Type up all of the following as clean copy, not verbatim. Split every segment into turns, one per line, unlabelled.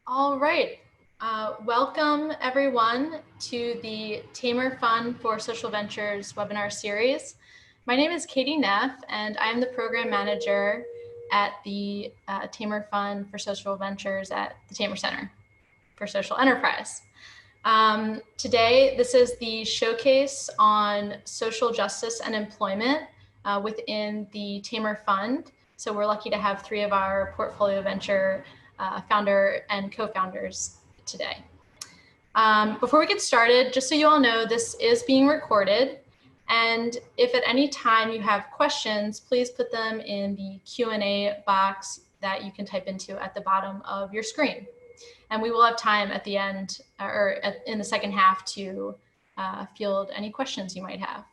All right. Welcome everyone to the Tamer Fund for Social Ventures webinar series. My name is Katie Neff and I am the program manager at the Tamer Fund for Social Ventures at the Tamer Center for Social Enterprise. Today, this is the showcase on social justice and employment within the Tamer Fund. So we're lucky to have three of our portfolio venture founder and co-founders today. Before we get started, just so you all know, this is being recorded. And if at any time you have questions, please put them in the Q&A box that you can type into at the bottom of your screen. And we will have time at the end or in the second half to field any questions you might have.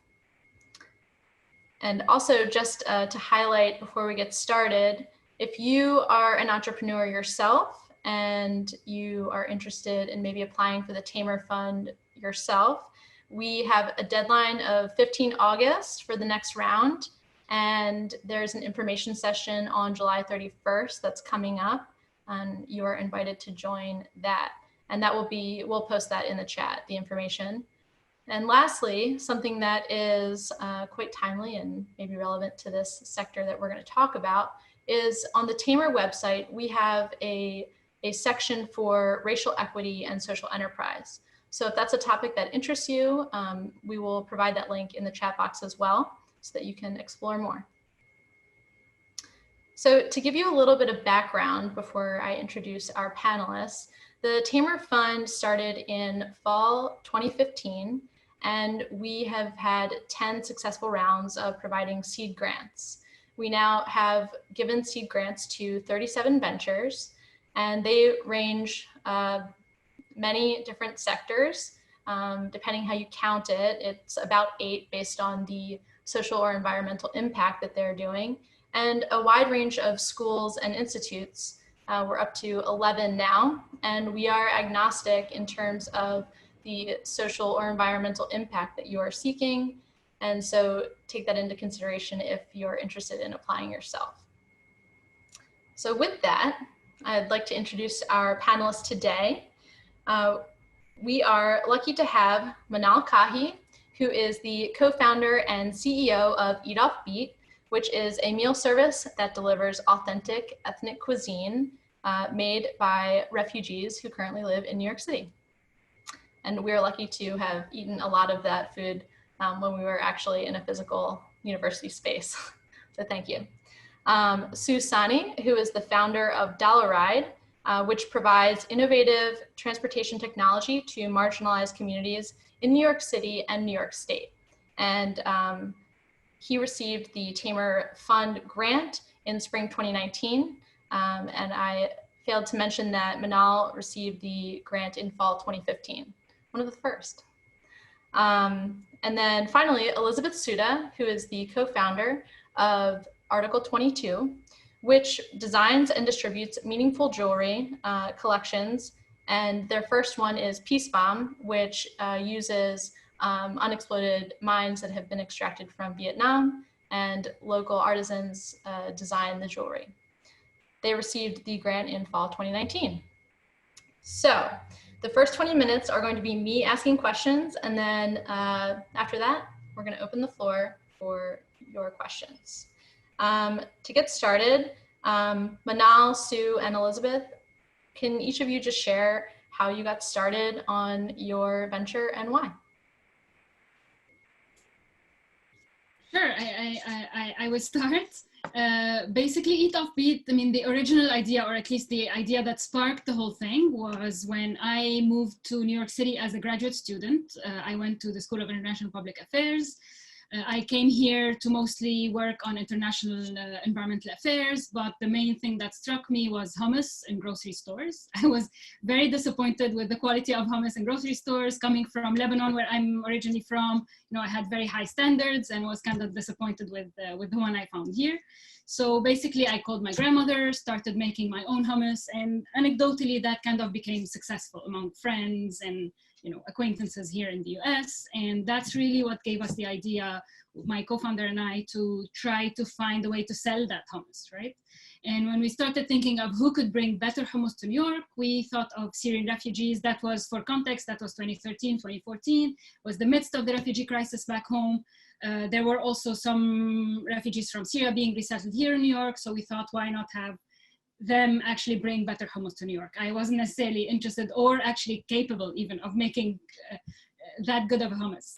And also just to highlight before we get started, if you are an entrepreneur yourself and you are interested in maybe applying for the Tamer Fund yourself, we have a deadline of 15 August for the next round. And there's an information session on July 31st that's coming up. And you are invited to join that. And that will be, we'll post that in the chat, the information. And lastly, something that is quite timely and maybe relevant to this sector that we're going to talk about is on the Tamer website, we have a section for racial equity and social enterprise. So if that's a topic that interests you, we will provide that link in the chat box as well so that you can explore more. So to give you a little bit of background before I introduce our panelists, the Tamer Fund started in fall 2015, and we have had 10 successful rounds of providing seed grants. We now have given seed grants to 37 ventures, and they range many different sectors. Depending how you count it, it's about 8 based on the social or environmental impact that they're doing, and a wide range of schools and institutes. We're up to 11 now, and we are agnostic in terms of the social or environmental impact that you are seeking. And so take that into consideration if you're interested in applying yourself. So with that, I'd like to introduce our panelists today. We are lucky to have Manal Kahi, who is the co-founder and CEO of Eat Offbeat, which is a meal service that delivers authentic ethnic cuisine made by refugees who currently live in New York City. And we're lucky to have eaten a lot of that food when we were actually in a physical university space. So thank you. Sanni, who is the founder of Dollaride, which provides innovative transportation technology to marginalized communities in New York City and New York State. And he received the Tamer Fund grant in spring 2019. And I failed to mention that Manal received the grant in fall 2015, one of the first. And then finally, Elizabeth Suda, who is the co-founder of Article 22, which designs and distributes meaningful jewelry collections. And their first one is Peace Bomb, which uses unexploded mines that have been extracted from Vietnam, and local artisans design the jewelry. They received the grant in fall 2019. So the first 20 minutes are going to be me asking questions, and then after that, we're going to open the floor for your questions. To get started, Manal, Sue, and Elizabeth, can each of you just share how you got started on your venture and why?
Sure, I will start. Basically, Eat Offbeat, I mean, the original idea, or at least the idea that sparked the whole thing, was when I moved to New York City as a graduate student. I went to the School of International Public Affairs. I came here to mostly work on international environmental affairs, but the main thing that struck me was hummus in grocery stores. I was very disappointed with the quality of hummus in grocery stores. Coming from Lebanon, where I'm originally from, you know, I had very high standards and was kind of disappointed with the one I found here. So basically, I called my grandmother, started making my own hummus, and anecdotally, that kind of became successful among friends and acquaintances here in the US. And that's really what gave us the idea, my co-founder and I, to try to find a way to sell that hummus, right? And when we started thinking of who could bring better hummus to New York, we thought of Syrian refugees. That was, for context, that was 2013, 2014, was the midst of the refugee crisis back home. There were also some refugees from Syria being resettled here in New York. So we thought, why not have them actually bring better hummus to New York? I wasn't necessarily interested or actually capable even of making that good of a hummus.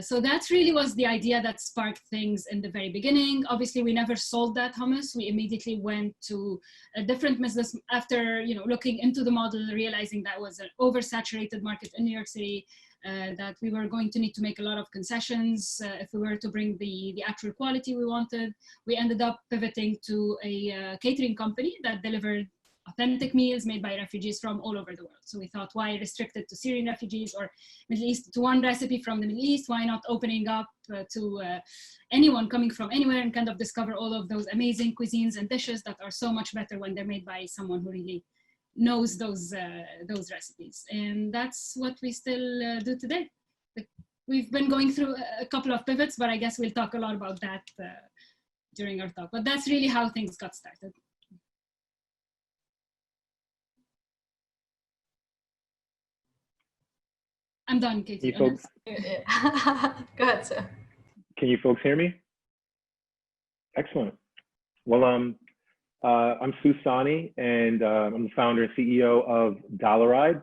So that really was the idea that sparked things in the very beginning. Obviously, we never sold that hummus. We immediately went to a different business after, looking into the model, realizing that was an oversaturated market in New York City, that we were going to need to make a lot of concessions if we were to bring the actual quality we wanted. We ended up pivoting to a catering company that delivered authentic meals made by refugees from all over the world. So we thought, why restrict it to Syrian refugees or Middle East, to one recipe from the Middle East? Why not opening up to anyone coming from anywhere and kind of discover all of those amazing cuisines and dishes that are so much better when they're made by someone who really knows those recipes. And that's what we still do today. We've been going through a couple of pivots, but I guess we'll talk a lot about that during our talk. But that's really how things got started. I'm done, Katie.
Can you folks,
Go ahead, Sue.
can you folks hear me? Excellent. Well, I'm Sanni, and I'm the founder and CEO of Dollaride.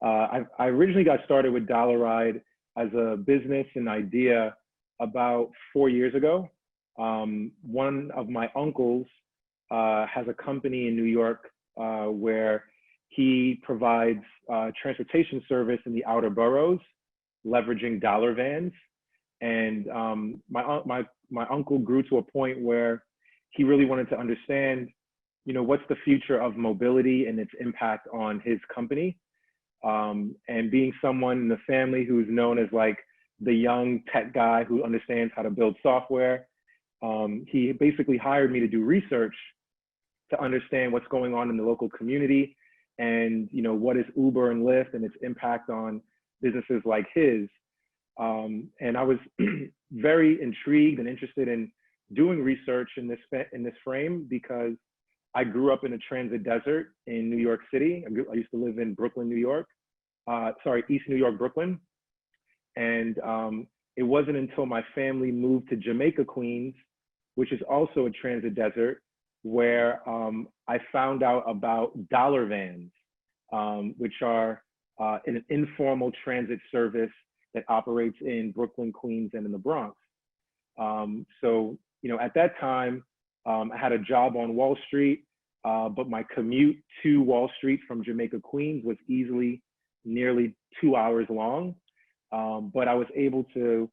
I originally got started with Dollaride as a business and idea about 4 years ago. One of my uncles has a company in New York where he provides transportation service in the outer boroughs, leveraging dollar vans. And my uncle grew to a point where he really wanted to understand, what's the future of mobility and its impact on his company. And being someone in the family who's known as like the young tech guy who understands how to build software, he basically hired me to do research to understand what's going on in the local community and what is Uber and Lyft and its impact on businesses like his. And I was very intrigued and interested in doing research in this frame because I grew up in a transit desert in New York City. I used to live in Brooklyn, New York. East New York, Brooklyn. And it wasn't until my family moved to Jamaica, Queens, which is also a transit desert, where I found out about dollar vans, which are an informal transit service that operates in Brooklyn, Queens, and in the Bronx. So, at that time, I had a job on Wall Street, but my commute to Wall Street from Jamaica, Queens was easily nearly 2 hours long. But I was able to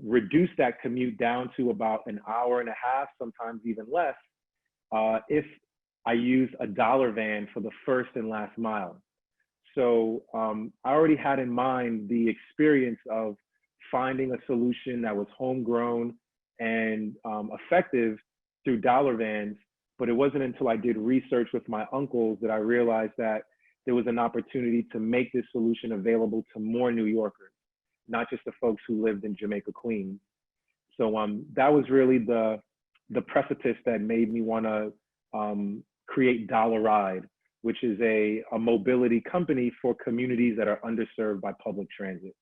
reduce that commute down to about an hour and a half, sometimes even less, if I used a dollar van for the first and last mile. So I already had in mind the experience of finding a solution that was homegrown and effective through dollar vans. But it wasn't until I did research with my uncles that I realized that there was an opportunity to make this solution available to more New Yorkers, not just the folks who lived in Jamaica, Queens. So that was really the precipice that made me want to create Dollaride, which is a mobility company for communities that are underserved by public transit.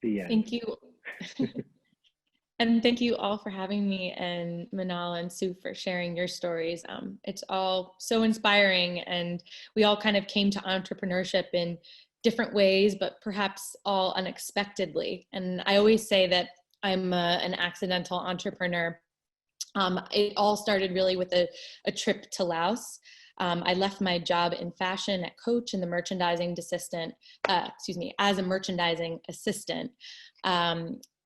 The end.
Thank you. And thank you all for having me, and Manal and Sue for sharing your stories. It's all so inspiring, and we all kind of came to entrepreneurship in different ways, but perhaps all unexpectedly. And I always say that I'm an accidental entrepreneur. It all started really with a trip to Laos. I left my job in fashion at Coach in the merchandising assistant, as a merchandising assistant.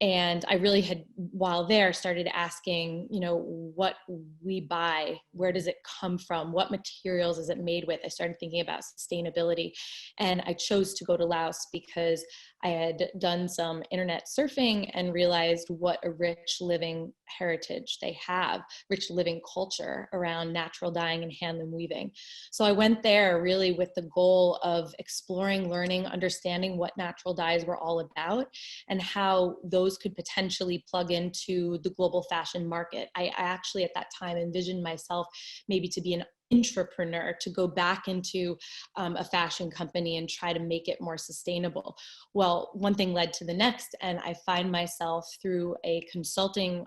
And I really had, while there, started asking, what we buy, where does it come from? What materials is it made with? I started thinking about sustainability, and I chose to go to Laos because I had done some internet surfing and realized what a rich living heritage they have, rich living culture around natural dyeing and handloom weaving. So I went there really with the goal of exploring, learning, understanding what natural dyes were all about and how those those could potentially plug into the global fashion market. I actually at that time envisioned myself maybe to be an entrepreneur, to go back into a fashion company and try to make it more sustainable. Well, one thing led to the next, and I find myself through a consulting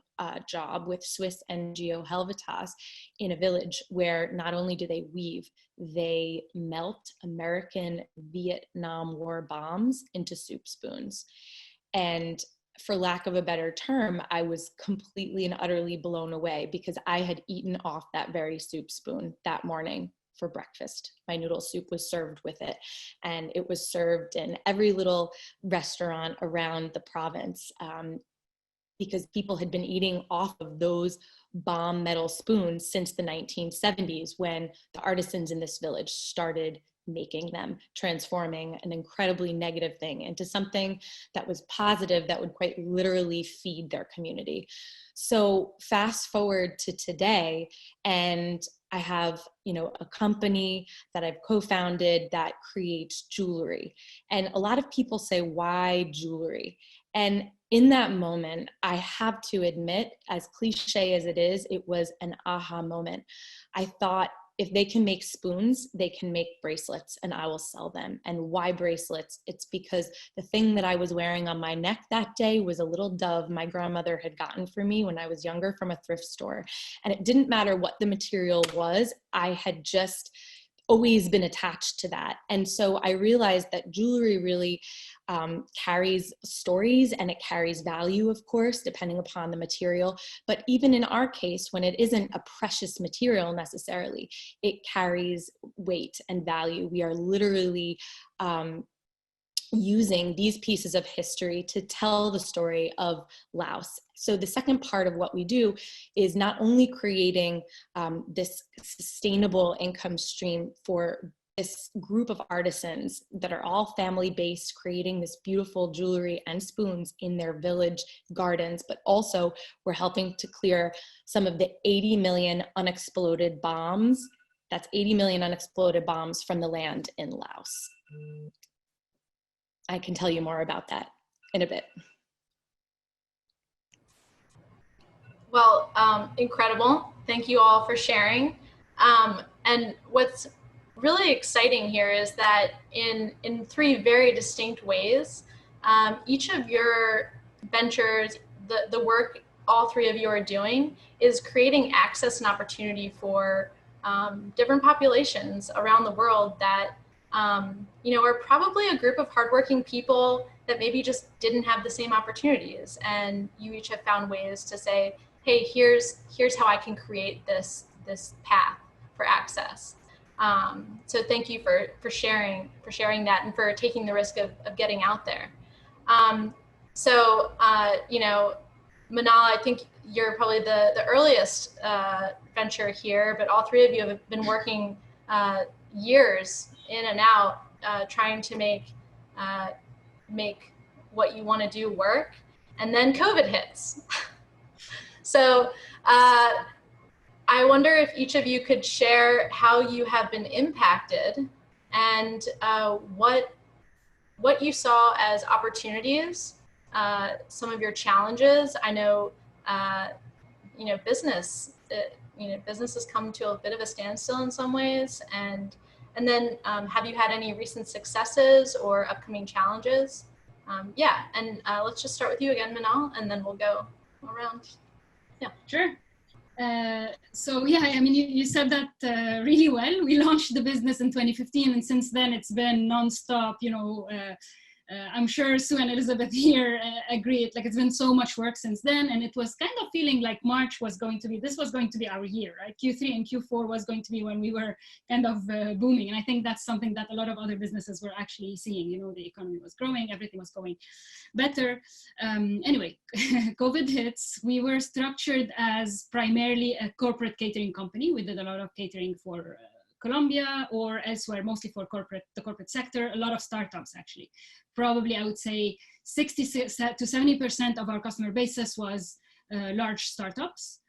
job with Swiss NGO Helvetas in a village where not only do they weave, they melt American Vietnam War bombs into soup spoons. And for lack of a better term, I was completely and utterly blown away because I had eaten off that very soup spoon that morning for breakfast. My noodle soup was served with it, and it was served in every little restaurant around the province because people had been eating off of those bomb metal spoons since the 1970s, when the artisans in this village started making them, transforming an incredibly negative thing into something that was positive, that would quite literally feed their community. So fast forward to today, and I have, a company that I've co-founded that creates jewelry. And a lot of people say, why jewelry? And in that moment, I have to admit, as cliche as it is, it was an aha moment. I thought, if they can make spoons, they can make bracelets, and I will sell them. And why bracelets? It's because the thing that I was wearing on my neck that day was a little dove my grandmother had gotten for me when I was younger from a thrift store. And it didn't matter what the material was, I had just always been attached to that. And so I realized that jewelry really carries stories, and it carries value, of course, depending upon the material. But even in our case, when it isn't a precious material necessarily, it carries weight and value. We are literally using these pieces of history to tell the story of Laos. So the second part of what we do is not only creating this sustainable income stream for this group of artisans that are all family-based, creating this beautiful jewelry and spoons in their village gardens, but also we're helping to clear some of the 80 million unexploded bombs. That's 80 million unexploded bombs from the land in Laos. I can tell you more about that in a bit.
Well, incredible. Thank you all for sharing. And what's really exciting here is that in three very distinct ways, each of your ventures, the work all three of you are doing is creating access and opportunity for different populations around the world that are probably a group of hardworking people that maybe just didn't have the same opportunities. And you each have found ways to say, hey, here's how I can create this path for access. So thank you for sharing that and for taking the risk of getting out there. Manal, I think you're probably the earliest venture here, but all three of you have been working years in and out, trying to make what you want to do work, and then COVID hits. So I wonder if each of you could share how you have been impacted and what you saw as opportunities, some of your challenges. I know, business has come to a bit of a standstill in some ways, and then have you had any recent successes or upcoming challenges? Let's just start with you again, Manal, and then we'll go around. Yeah. Sure.
You said that really well. We launched the business in 2015, and since then it's been nonstop. I'm sure Sue and Elizabeth here agree. It's been so much work since then, and it was kind of feeling like March was going to be our year, right? Q3 and Q4 was going to be when we were kind of booming, and I think that's something that a lot of other businesses were actually seeing. The economy was growing, everything was going better. Anyway, COVID hits. We were structured as primarily a corporate catering company. We did a lot of catering for Colombia or elsewhere, mostly for the corporate sector, a lot of startups actually. Probably I would say 60 to 70% of our customer basis was large startups.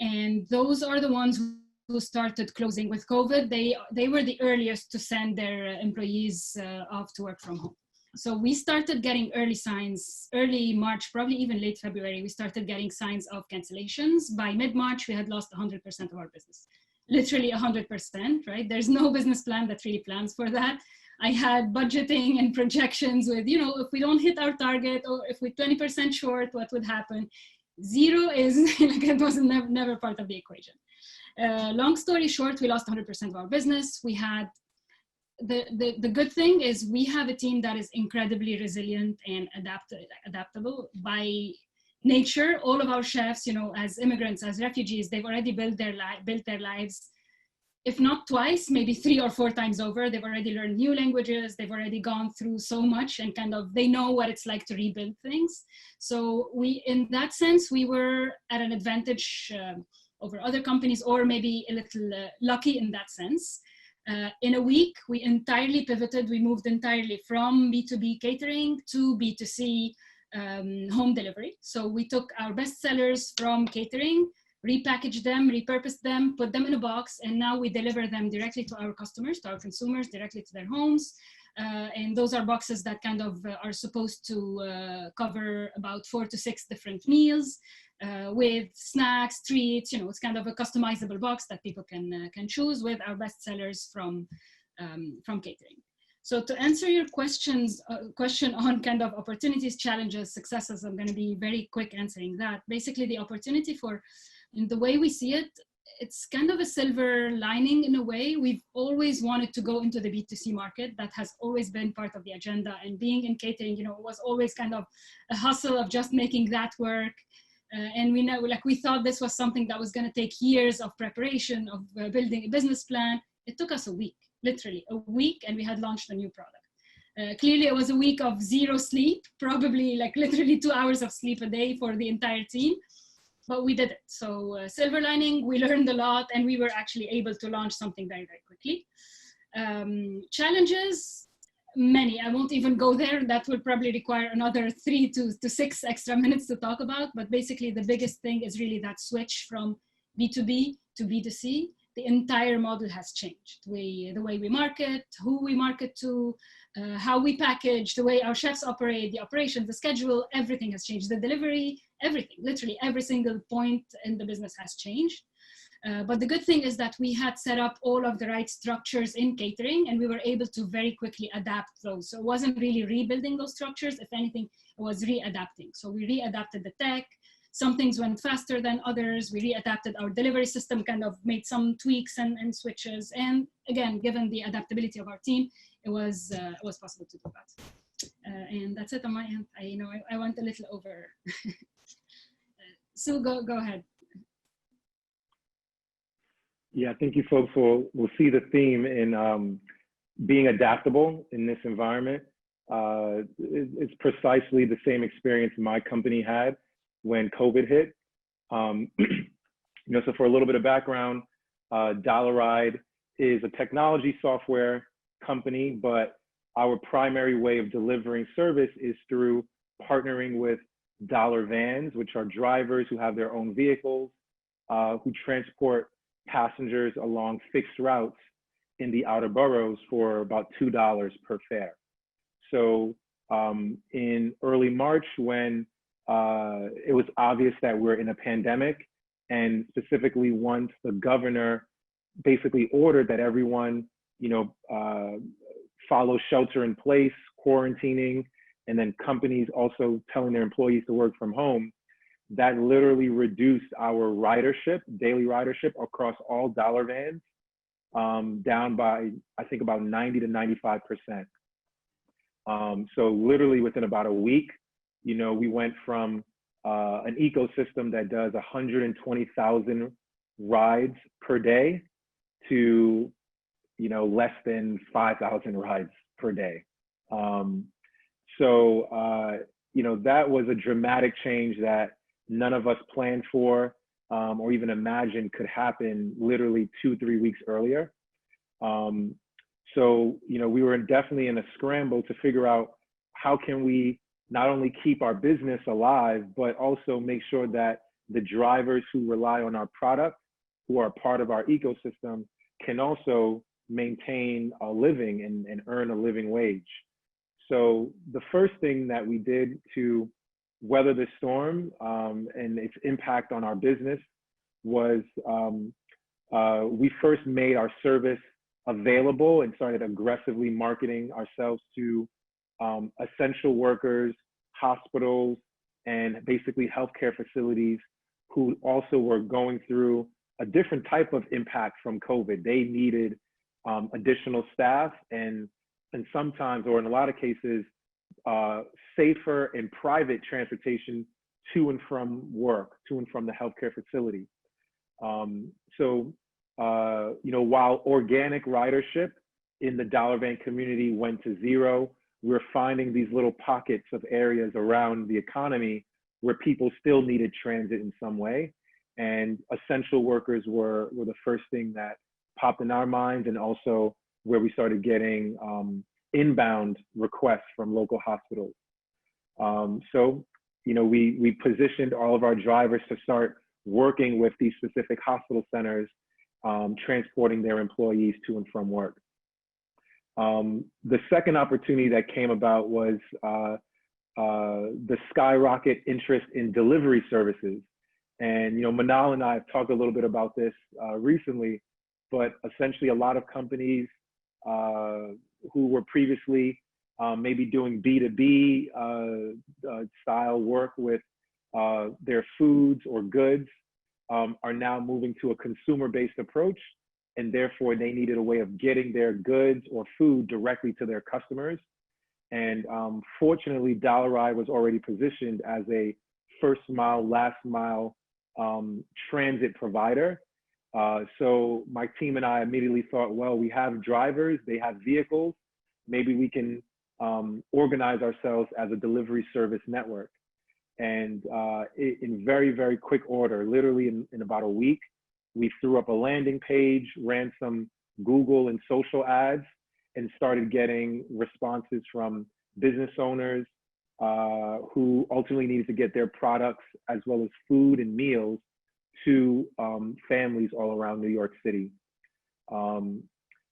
And those are the ones who started closing with COVID. They were the earliest to send their employees off to work from home. So we started getting early signs, early March, probably even late February, we started getting signs of cancellations. By mid-March, we had lost 100% of our business. Literally 100%, right? There's no business plan that really plans for that. I had budgeting and projections with, you know, if we don't hit our target or if we're 20% short, what would happen? Zero is, like, it was never part of the equation. Long story short, we lost 100% of our business. We had, the good thing is we have a team that is incredibly resilient and adaptable by nature. All of our chefs, you know, as immigrants, as refugees, they've already built their lives, if not twice, maybe 3 or 4 times over. They've already learned new languages. They've already gone through so much and kind of, they know what it's like to rebuild things. So we, in that sense, we were at an advantage over other companies, or maybe a little lucky in that sense. In a week, we entirely pivoted. We moved entirely from B2B catering to B2C home delivery. So we took our best sellers from catering, repackaged them, repurposed them, put them in a box, and now we deliver them directly to our customers, to our consumers, directly to their homes. And those are boxes that kind of are supposed to cover about 4 to 6 different meals with snacks, treats. You know, it's kind of a customizable box that people can choose with our best sellers from catering. So to answer your question on kind of opportunities, challenges, successes, I'm going to be very quick answering that. Basically, the opportunity for, in the way we see it, it's kind of a silver lining in a way. We've always wanted to go into the B2C market. That has always been part of the agenda. And being in catering, you know, was always kind of a hustle of just making that work. And we know, like, we thought this was something that was going to take years of preparation, of building a business plan. It took us a week, literally a week, and we had launched a new product. Clearly, it was a week of 0 sleep, probably like literally 2 hours of sleep a day for the entire team. But we did it. So silver lining, we learned a lot, and we were actually able to launch something very, very quickly. Challenges, many. I won't even go there. That will probably require another 3 to 6 extra minutes to talk about. But basically, the biggest thing is really that switch from B2B to B2C. The entire model has changed. The way we market, who we market to, how we package, the way our chefs operate, the operations, the schedule, everything has changed. The delivery, everything, literally every single point in the business has changed. But the good thing is that we had set up all of the right structures in catering, and we were able to very quickly adapt those. So it wasn't really rebuilding those structures. If anything, it was readapting. So we readapted the tech. Some things went faster than others. We readapted our delivery system, kind of made some tweaks and switches. And again, given the adaptability of our team, it was possible to do that. And that's it on my end. I went a little over. So go ahead.
Yeah, I think you folks will see the theme in being adaptable in this environment. It's precisely the same experience my company had when COVID hit. So for a little bit of background, Dollaride is a technology software company, but our primary way of delivering service is through partnering with dollar vans, which are drivers who have their own vehicles, who transport passengers along fixed routes in the outer boroughs for about $2 per fare. So in early March, when it was obvious that we're in a pandemic, and specifically once the governor basically ordered that everyone, follow shelter in place, quarantining, and then companies also telling their employees to work from home, that literally reduced our ridership, daily ridership across all dollar vans, down by, I think, about 90 to 95%. So literally within about a week, we went from an ecosystem that does 120,000 rides per day to, less than 5,000 rides per day. That was a dramatic change that none of us planned for or even imagined could happen literally 2-3 weeks earlier. We were definitely in a scramble to figure out how can we not only keep our business alive, but also make sure that the drivers who rely on our product, who are part of our ecosystem, can also maintain a living and earn a living wage. So the first thing that we did to weather the storm and its impact on our business was we first made our service available and started aggressively marketing ourselves to essential workers, hospitals, and basically healthcare facilities who also were going through a different type of impact from COVID. They needed additional staff and sometimes, or in a lot of cases, safer and private transportation to and from work, to and from the healthcare facility. While organic ridership in the dollar van community went to zero, we're finding these little pockets of areas around the economy where people still needed transit in some way. And essential workers were the first thing that popped in our minds, and also where we started getting inbound requests from local hospitals. We positioned all of our drivers to start working with these specific hospital centers, transporting their employees to and from work. The second opportunity that came about was the skyrocket interest in delivery services. And Manal and I have talked a little bit about this recently, but essentially a lot of companies who were previously maybe doing B2B style work with their foods or goods are now moving to a consumer-based approach, and therefore they needed a way of getting their goods or food directly to their customers. And fortunately, Dollaride was already positioned as a first mile, last mile transit provider. So my team and I immediately thought, well, we have drivers, they have vehicles, maybe we can organize ourselves as a delivery service network. And in very, very quick order, literally in about a week, we threw up a landing page, ran some Google and social ads, and started getting responses from business owners who ultimately needed to get their products as well as food and meals to families all around New York City. And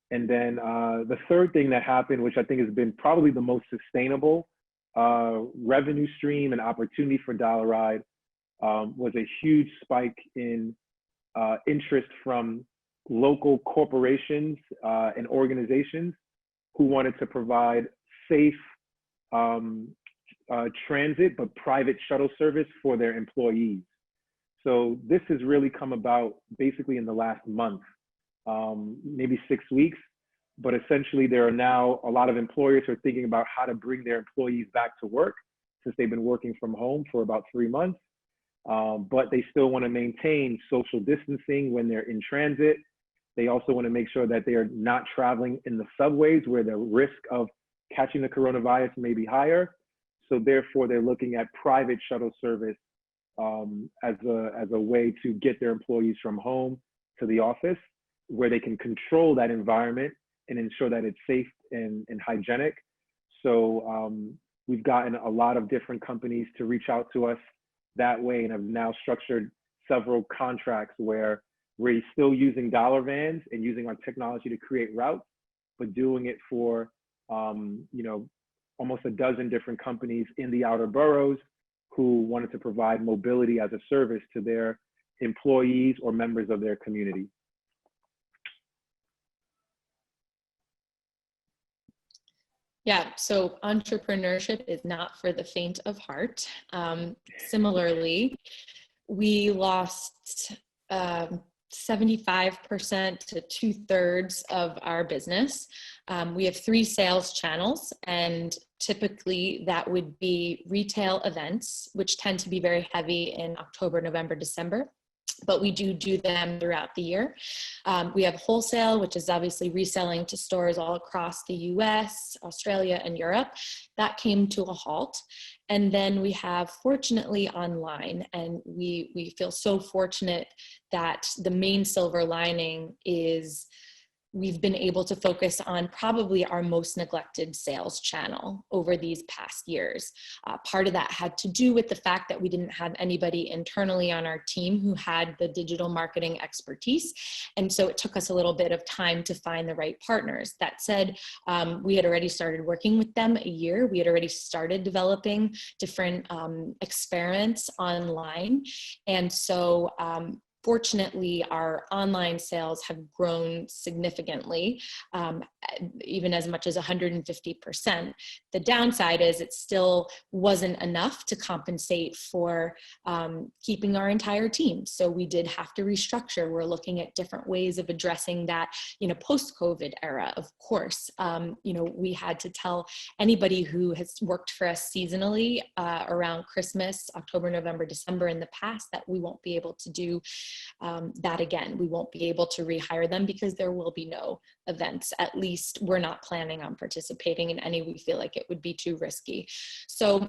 then the third thing that happened, which I think has been probably the most sustainable revenue stream and opportunity for Dollaride, was a huge spike in interest from local corporations and organizations who wanted to provide safe transit but private shuttle service for their employees. So this has really come about basically in the last month, maybe 6 weeks, but essentially there are now a lot of employers who are thinking about how to bring their employees back to work since they've been working from home for about 3 months, but they still want to maintain social distancing when they're in transit. They also want to make sure that they are not traveling in the subways where the risk of catching the coronavirus may be higher. So therefore they're looking at private shuttle service as a way to get their employees from home to the office, where they can control that environment and ensure that it's safe and hygienic. So we've gotten a lot of different companies to reach out to us that way, and have now structured several contracts where we're still using dollar vans and using our technology to create routes, but doing it for almost a dozen different companies in the outer boroughs who wanted to provide mobility as a service to their employees or members of their community.
Yeah, so entrepreneurship is not for the faint of heart. Similarly, we lost 75% to 2/3 of our business. We have 3 sales channels, and typically that would be retail events, which tend to be very heavy in October, November, December, but we do them throughout the year. We have wholesale, which is obviously reselling to stores all across the US, Australia, and Europe. That came to a halt. And then we have, fortunately, online, and we feel so fortunate that the main silver lining is we've been able to focus on probably our most neglected sales channel over these past years. Part of that had to do with the fact that we didn't have anybody internally on our team who had the digital marketing expertise. And so it took us a little bit of time to find the right partners. That said, we had already started working with them a year. We had already started developing different experiments online. And so fortunately, our online sales have grown significantly, even as much as 150%. The downside is it still wasn't enough to compensate for keeping our entire team. So we did have to restructure. We're looking at different ways of addressing that, post-COVID era, of course. We had to tell anybody who has worked for us seasonally around Christmas, October, November, December in the past that we won't be able to do that again. We won't be able to rehire them because there will be no events. At least we're not planning on participating in any. We feel like it would be too risky. So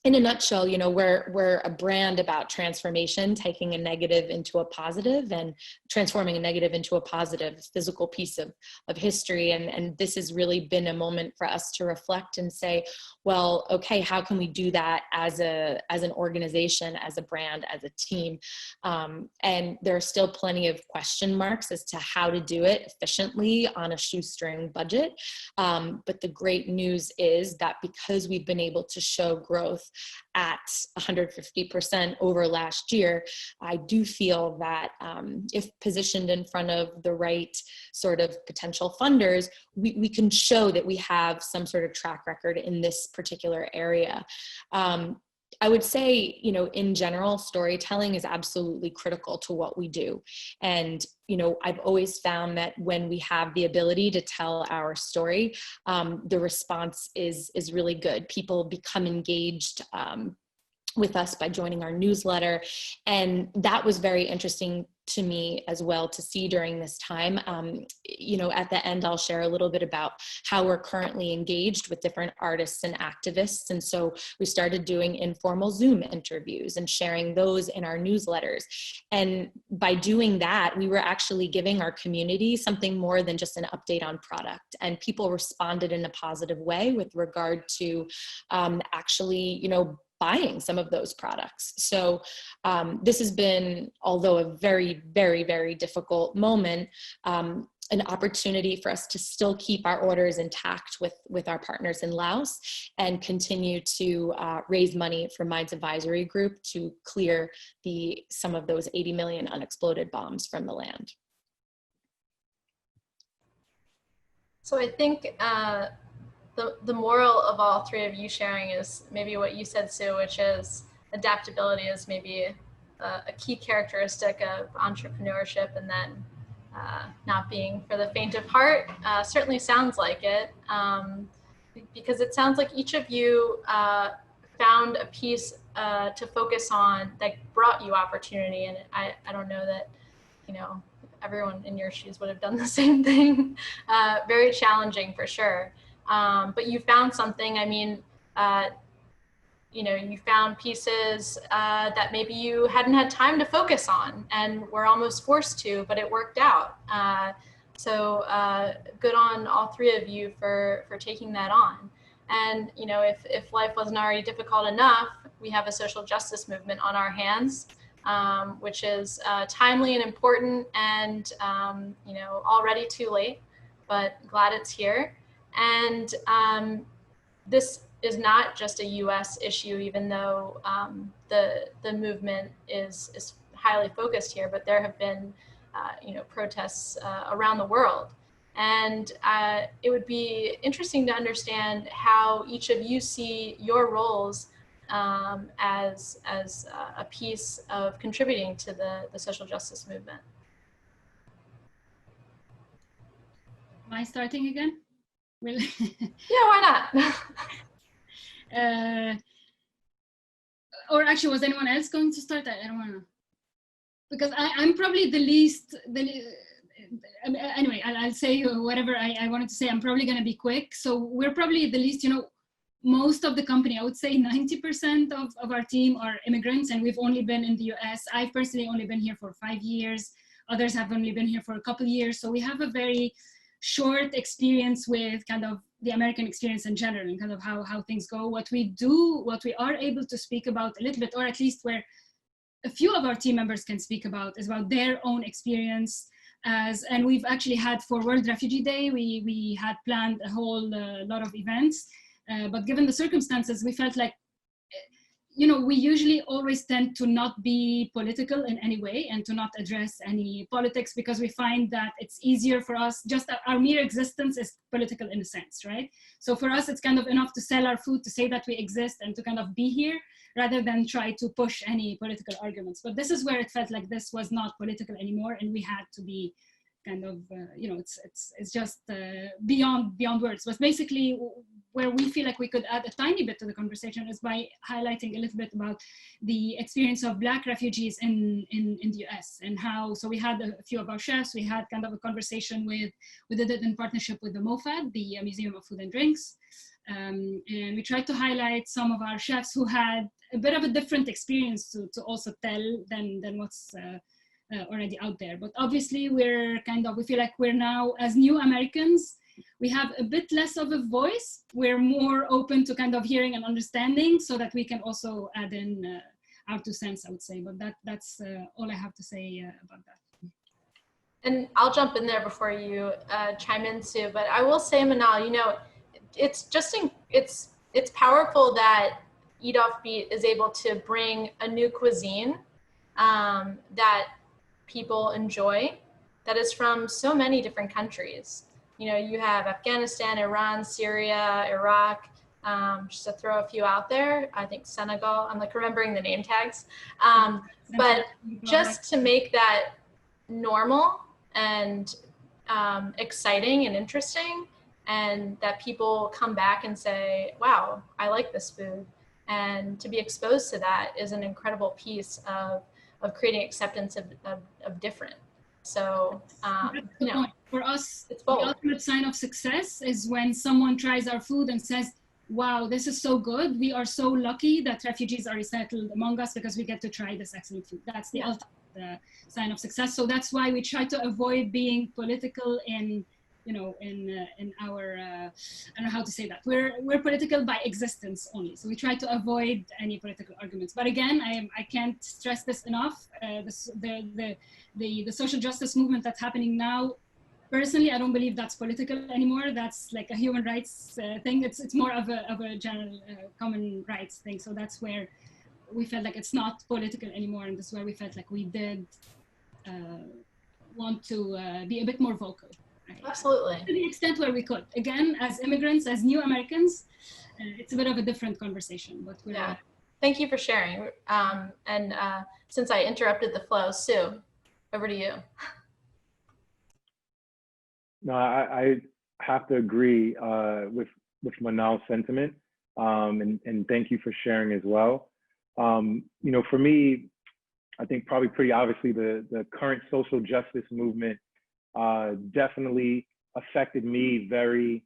in a nutshell, we're a brand about transformation, taking a negative into a positive and transforming a negative into a positive physical piece of history. And this has really been a moment for us to reflect and say, well, okay, how can we do that as an organization, as a brand, as a team? And there are still plenty of question marks as to how to do it efficiently on a shoestring budget. But the great news is that because we've been able to show growth at 150% over last year, I do feel that if positioned in front of the right sort of potential funders, we can show that we have some sort of track record in this particular area. I would say, in general, storytelling is absolutely critical to what we do. And, I've always found that when we have the ability to tell our story, the response is really good. People become engaged with us by joining our newsletter. And that was very interesting to me as well to see during this time. At the end, I'll share a little bit about how we're currently engaged with different artists and activists. And so we started doing informal Zoom interviews and sharing those in our newsletters. And by doing that, we were actually giving our community something more than just an update on product. And people responded in a positive way with regard to actually, buying some of those products. So this has been, although a very, very, very difficult moment, an opportunity for us to still keep our orders intact with our partners in Laos and continue to raise money for Minds Advisory Group to clear some of those 80 million unexploded bombs from the land.
So I think the moral of all three of you sharing is maybe what you said, Sue, which is adaptability is maybe a key characteristic of entrepreneurship, and then not being for the faint of heart certainly sounds like it, because it sounds like each of you found a piece to focus on that brought you opportunity. And I don't know that, everyone in your shoes would have done the same thing. Very challenging for sure. But you found something. I mean, you found pieces that maybe you hadn't had time to focus on and were almost forced to, but it worked out. So good on all three of you for taking that on. And, if life wasn't already difficult enough, we have a social justice movement on our hands, which is timely and important and, already too late, but glad it's here. And this is not just a U.S. issue, even though the movement is highly focused here, but there have been, protests around the world. And it would be interesting to understand how each of you see your roles as a piece of contributing to the social justice movement.
Am I starting again? Well,
yeah, why
not? Or actually, was anyone else going to start? I don't want to, because I'm probably the least. Anyway, I'll say whatever I wanted to say. I'm probably going to be quick. So we're probably the least. Most of the company, I would say 90% of our team are immigrants, and we've only been in the US. I've personally only been here for 5 years. Others have only been here for a couple of years. So we have a very short experience with kind of the American experience in general and kind of how things go. What we are able to speak about a little bit, or at least where a few of our team members can speak about, is about their own experience. And we've actually had, for World Refugee Day, we had planned a whole lot of events, but given the circumstances, we felt like, you know, we usually always tend to not be political in any way and to not address any politics, because we find that it's easier for us, just our mere existence is political in a sense, right? So for us, it's kind of enough to sell our food, to say that we exist and to kind of be here, rather than try to push any political arguments. But this is where it felt like this was not political anymore, and we had to be kind of, you know, it's just beyond words. But basically, where we feel like we could add a tiny bit to the conversation is by highlighting a little bit about the experience of Black refugees in the US, and how, so we had a few of our chefs, we had kind of a conversation we did it in partnership with the MOFAD, the Museum of Food and Drinks. And we tried to highlight some of our chefs who had a bit of a different experience to also tell than what's already out there. But obviously we feel like we're now, as new Americans, we have a bit less of a voice. We're more open to kind of hearing and understanding, so that we can also add in our 2 cents, I would say. But that's all I have to say about that.
And I'll jump in there before you chime in, Sue. But I will say, Manal, you know, it's powerful that Eat Offbeat is able to bring a new cuisine that people enjoy, that is from so many different countries. You know, you have Afghanistan, Iran, Syria, Iraq, just to throw a few out there. I think Senegal, I'm like remembering the name tags. But just to make that normal and exciting and interesting, and that people come back and say, wow, I like this food. And to be exposed to that is an incredible piece of creating acceptance of different. So, you know,
for us,
it's
the
bold.
ultimate sign of success is when someone tries our food and says, wow, this is so good. We are so lucky that refugees are resettled among us because we get to try this excellent food. That's the ultimate sign of success. So that's why we try to avoid being political in, you know, in our, I don't know how to say that. We're political by existence only. So we try to avoid any political arguments. But again, I can't stress this enough. The social justice movement that's happening now, personally, I don't believe that's political anymore. That's like a human rights thing. It's more of a general common rights thing. So that's where we felt like it's not political anymore. And this is where we felt like we did want to be a bit more vocal. Right?
Absolutely.
To the extent where we could. Again, as immigrants, as new Americans, it's a bit of a different conversation. But
yeah. Thank you for sharing. Since I interrupted the flow, Sue, over to you.
No, I have to agree with Manal's sentiment, and thank you for sharing as well. You know, for me, I think probably pretty obviously the current social justice movement definitely affected me very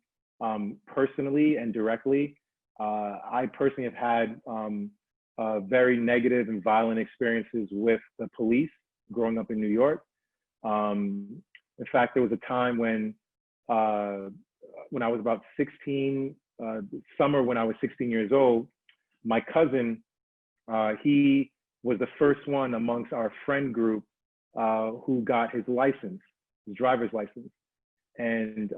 personally and directly. I personally have had very negative and violent experiences with the police growing up in New York. In fact, there was a time when I was about 16, summer when I was 16 years old, my cousin, he was the first one amongst our friend group who got his license, his driver's license. And,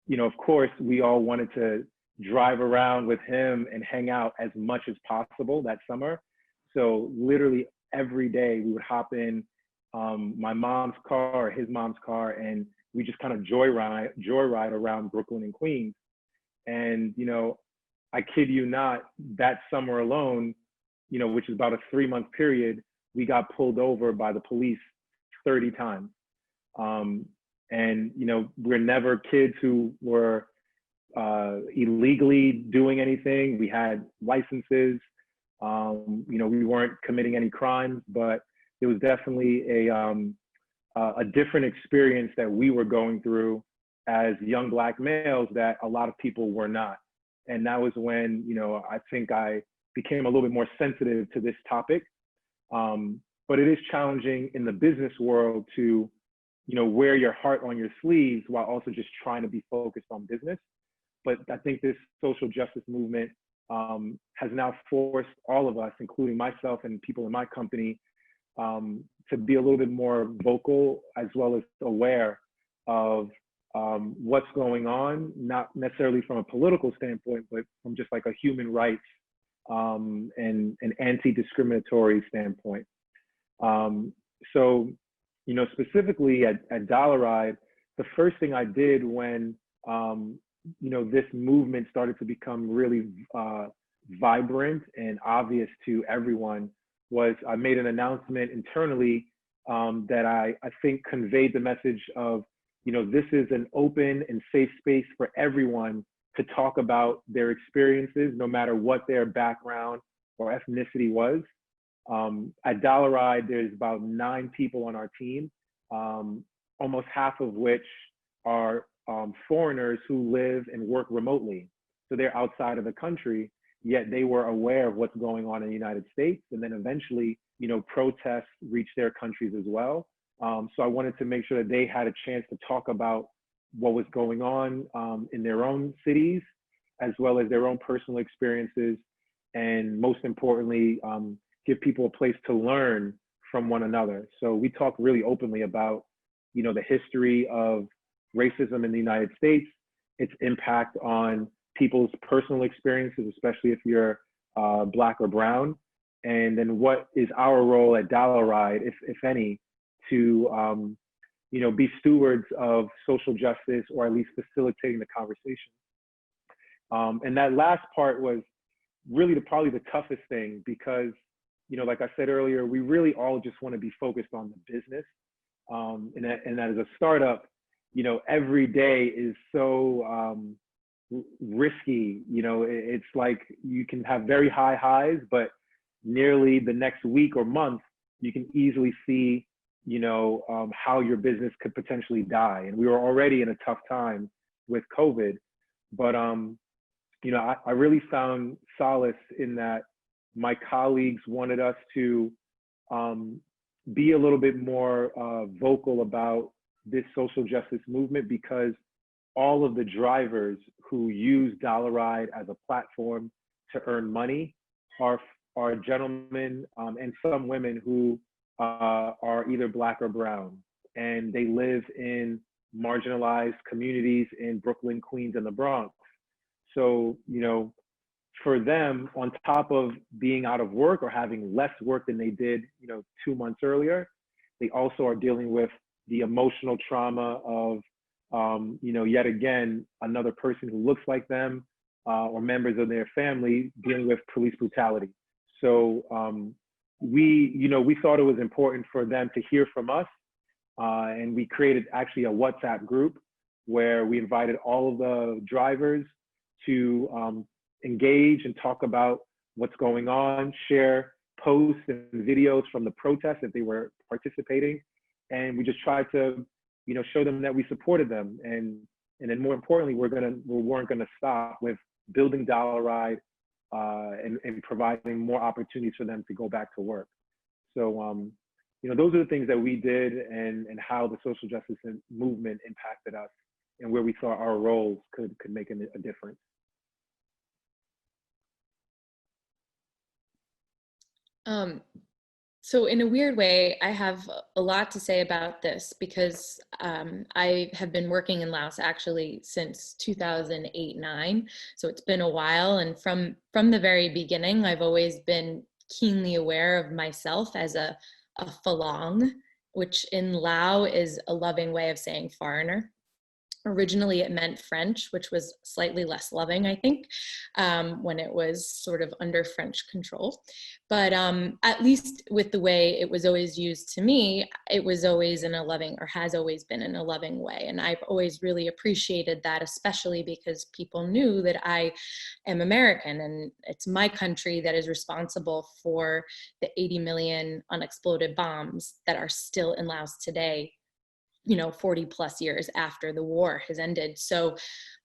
you know, of course, we all wanted to drive around with him and hang out as much as possible that summer. So literally every day we would hop in my mom's car or his mom's car, and we just kind of joyride around Brooklyn and Queens. And, you know, I kid you not, that summer alone, you know, which is about a 3-month period, we got pulled over by the police 30 times. And, you know, we're never kids who were illegally doing anything. We had licenses. You know, we weren't committing any crimes, but it was definitely a different experience that we were going through as young Black males that a lot of people were not. And that was when, you know, I think I became a little bit more sensitive to this topic. but it is challenging in the business world to, wear your heart on your sleeves while also just trying to be focused on business. But I think this social justice movement has now forced all of us, including myself and people in my company, to be a little bit more vocal as well as aware of what's going on, not necessarily from a political standpoint, but from just like a human rights and an anti-discriminatory standpoint. So, specifically at Dollaride, the first thing I did when, this movement started to become really vibrant and obvious to everyone was I made an announcement internally that I think conveyed the message of, this is an open and safe space for everyone to talk about their experiences, no matter what their background or ethnicity was. At Dollaride, there's about 9 people on our team, almost half of which are foreigners who live and work remotely. So they're outside of the country, yet they were aware of what's going on in the United States. And then eventually, protests reached their countries as well. So I wanted to make sure that they had a chance to talk about what was going on in their own cities, as well as their own personal experiences. And most importantly, give people a place to learn from one another. So we talk really openly about, the history of racism in the United States, its impact on people's personal experiences, especially if you're Black or brown, and then what is our role at Dollaride, if any, to be stewards of social justice, or at least facilitating the conversation. And that last part was really probably the toughest thing because, like I said earlier, we really all just want to be focused on the business. And that as a startup, every day is so risky. It's like you can have very high highs, but nearly the next week or month, you can easily see, how your business could potentially die. And we were already in a tough time with COVID, but, I really found solace in that my colleagues wanted us to be a little bit more vocal about this social justice movement, because all of the drivers who use Dollaride as a platform to earn money are gentlemen and some women who are either Black or brown, and they live in marginalized communities in Brooklyn, Queens, and the Bronx. So, for them, on top of being out of work or having less work than they did, 2 months earlier, they also are dealing with the emotional trauma of, yet again, another person who looks like them or members of their family dealing with police brutality. So we thought it was important for them to hear from us. And we created actually a WhatsApp group where we invited all of the drivers to engage and talk about what's going on, share posts and videos from the protests if they were participating. And we just tried to, show them that we supported them. And then more importantly, we weren't gonna stop with building Dollaride and providing more opportunities for them to go back to work. So, those are the things that we did and how the social justice movement impacted us and where we thought our roles could make a difference.
So in a weird way, I have a lot to say about this because I have been working in Laos actually since 2008-9. So it's been a while. And from the very beginning, I've always been keenly aware of myself as a Falong, which in Lao is a loving way of saying foreigner. Originally, it meant French, which was slightly less loving, I think, when it was sort of under French control. But at least with the way it was always used to me, it was always in a loving, or has always been in a loving way. And I've always really appreciated that, especially because people knew that I am American and it's my country that is responsible for the 80 million unexploded bombs that are still in Laos today, 40 plus years after the war has ended. So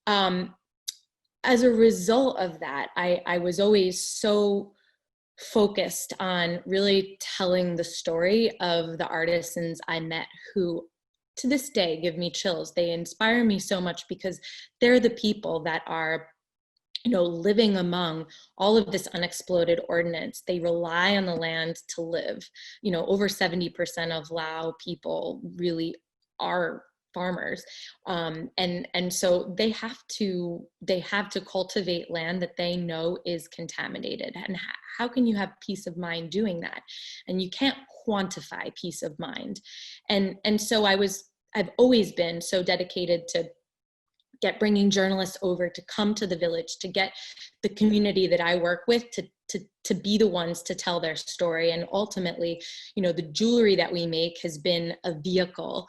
as a result of that, I was always so focused on really telling the story of the artisans I met who to this day give me chills. They inspire me so much because they're the people that are, you know, living among all of this unexploded ordnance. They rely on the land to live. You know, over 70% of Lao people really are farmers, and so they have to cultivate land that they know is contaminated. And how can you have peace of mind doing that? And you can't quantify peace of mind. And so I've always been so dedicated to bringing journalists over to come to the village, to get the community that I work with to be the ones to tell their story. And ultimately, you know, the jewelry that we make has been a vehicle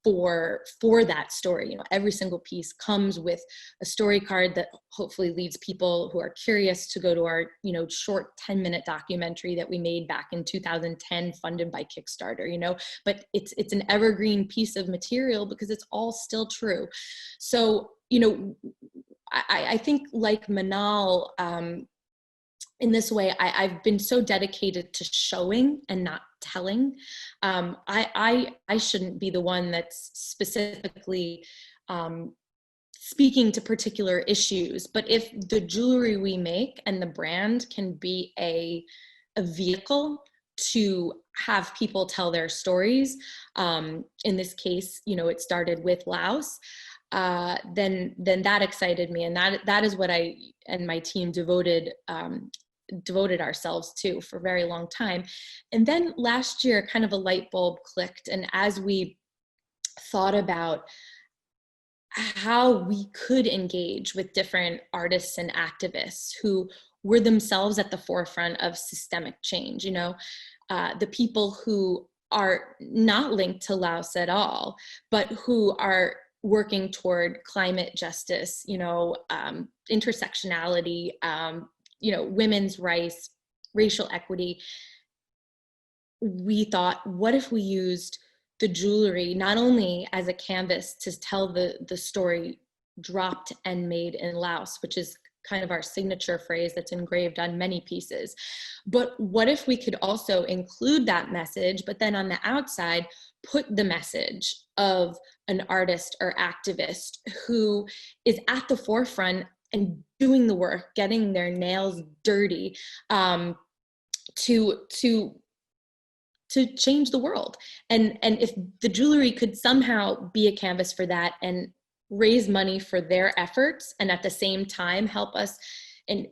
for that story. You know, every single piece comes with a story card that hopefully leads people who are curious to go to our, you know, short 10-minute documentary that we made back in 2010, funded by Kickstarter, you know, but it's an evergreen piece of material because it's all still true. So, you know, I think like Manal, in this way, I've been so dedicated to showing and not telling. I shouldn't be the one that's specifically speaking to particular issues, but if the jewelry we make and the brand can be a vehicle to have people tell their stories, in this case, you know, it started with Laos, then that excited me, and that is what I and my team devoted ourselves to for a very long time. And then last year, kind of a light bulb clicked, and as we thought about how we could engage with different artists and activists who were themselves at the forefront of systemic change, you know, the people who are not linked to Laos at all, but who are working toward climate justice, you know, intersectionality, you know, women's rights, racial equity. We thought, what if we used the jewelry not only as a canvas to tell the story dropped and made in Laos, which is kind of our signature phrase that's engraved on many pieces, but what if we could also include that message, but then on the outside, put the message of an artist or activist who is at the forefront and doing the work, getting their nails dirty, to change the world. And if the jewelry could somehow be a canvas for that and raise money for their efforts, and at the same time help us and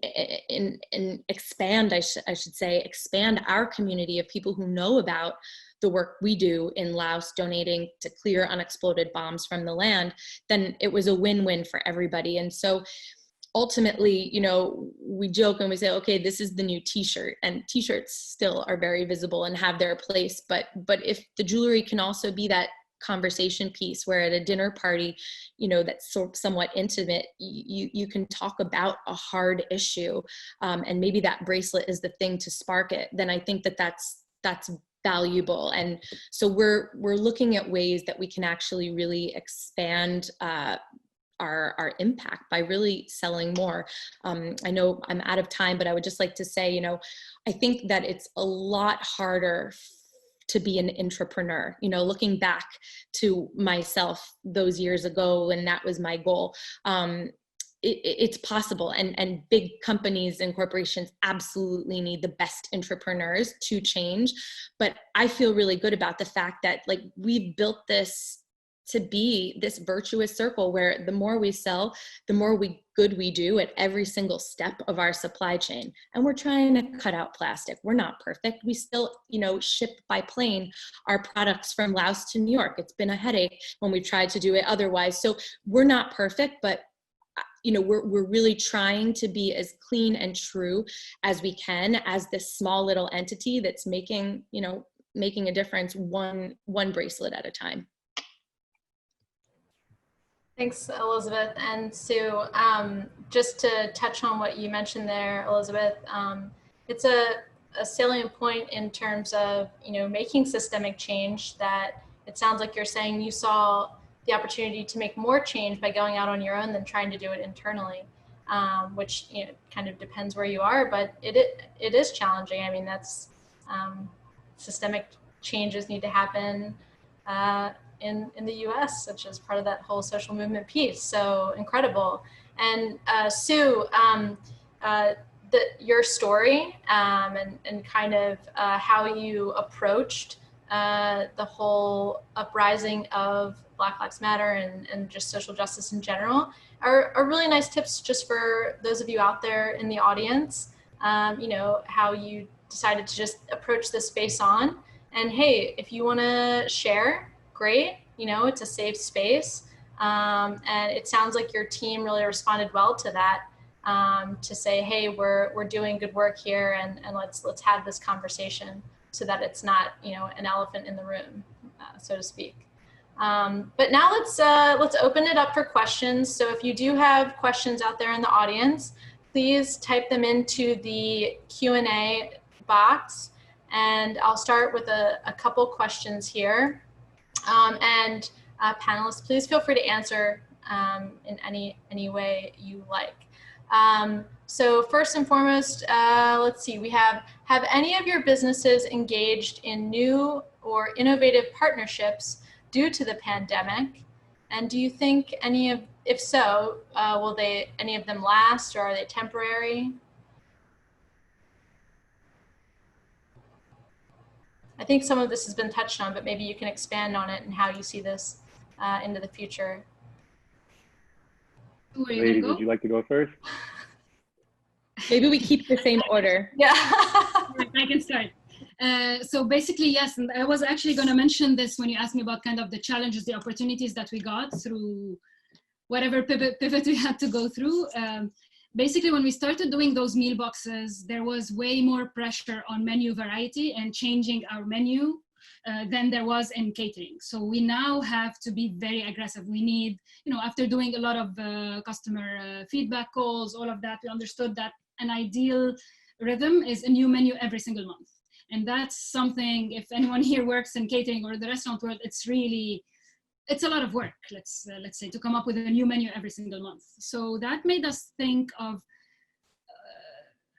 expand, I should say, expand our community of people who know about the work we do in Laos, donating to clear unexploded bombs from the land, then it was a win-win for everybody. And so ultimately, you know, we joke and we say, okay, this is the new t-shirt, and t-shirts still are very visible and have their place. But if the jewelry can also be that conversation piece where at a dinner party, you know, that's somewhat intimate, you can talk about a hard issue, and maybe that bracelet is the thing to spark it, then I think that's valuable. And so we're looking at ways that we can actually really expand our impact by really selling more. I know I'm out of time, but I would just like to say, you know, I think that it's a lot harder to be an entrepreneur. You know, looking back to myself those years ago, and that was my goal. It's possible, and big companies and corporations absolutely need the best entrepreneurs to change. But I feel really good about the fact that, like, we've built this to be this virtuous circle where the more we sell, the more good we do at every single step of our supply chain. And we're trying to cut out plastic. We're not perfect. We still, you know, ship by plane our products from Laos to New York. It's been a headache when we've tried to do it otherwise. So we're not perfect, but you know, we're really trying to be as clean and true as we can as this small little entity that's making a difference one bracelet at a time.
Thanks, Elizabeth and Sue. Just to touch on what you mentioned there, Elizabeth, it's a salient point in terms of, you know, making systemic change, that it sounds like you're saying you saw the opportunity to make more change by going out on your own than trying to do it internally. which kind of depends where you are, but it is challenging. I mean, that's systemic changes need to happen in the U.S., such as part of that whole social movement piece. So incredible. And Sue, your story and kind of how you approached the whole uprising of Black Lives Matter and just social justice in general are really nice tips just for those of you out there in the audience, how you decided to just approach this face on. And hey, if you want to share, great. It's a safe space. And it sounds like your team really responded well to that, to say, hey, we're doing good work here, and let's have this conversation so that it's not, an elephant in the room, so to speak. But now let's open it up for questions. So if you do have questions out there in the audience, please type them into the Q&A box, and I'll start with a couple questions here. And panelists, please feel free to answer in any way you like. So first and foremost, let's see, we have any of your businesses engaged in new or innovative partnerships due to the pandemic? And do you think if so, will any of them last, or are they temporary? I think some of this has been touched on, but maybe you can expand on it and how you see this into the future.
Ladies, would you like to go first?
Maybe we keep the same order.
Yeah.
I can start. So basically, yes, and I was actually going to mention this when you asked me about kind of the challenges, the opportunities that we got through whatever pivot we had to go through. Basically, when we started doing those meal boxes, there was way more pressure on menu variety and changing our menu than there was in catering. So we now have to be very aggressive. We need, after doing a lot of customer feedback calls, all of that, we understood that an ideal rhythm is a new menu every single month. And that's something, if anyone here works in catering or the restaurant world, it's a lot of work, let's say, to come up with a new menu every single month. So that made us think of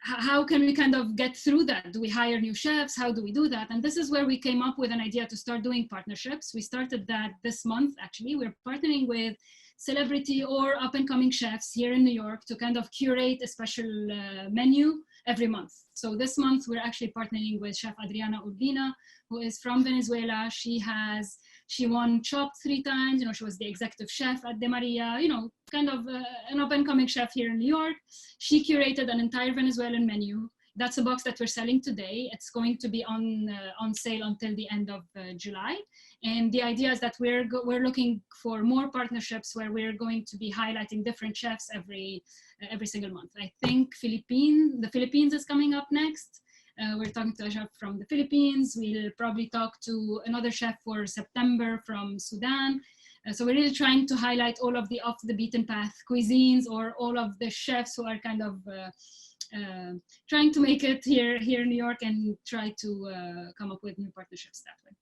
how can we kind of get through that? Do we hire new chefs? How do we do that? And this is where we came up with an idea to start doing partnerships. We started that this month, actually. We're partnering with celebrity or up-and-coming chefs here in New York to kind of curate a special menu every month. So this month, we're actually partnering with Chef Adriana Urbina, who is from Venezuela. She won Chopped 3 times. She was the executive chef at De Maria, kind of an up-and-coming chef here in New York. She curated an entire Venezuelan menu. That's a box that we're selling today. It's going to be on sale until the end of July. And the idea is that we're looking for more partnerships where we're going to be highlighting different chefs every single month. I think the Philippines is coming up next. We're talking to a chef from the Philippines. We'll probably talk to another chef for September from Sudan. So we're really trying to highlight all of the off the beaten path cuisines, or all of the chefs who are kind of trying to make it here in New York, and try to come up with new partnerships that way.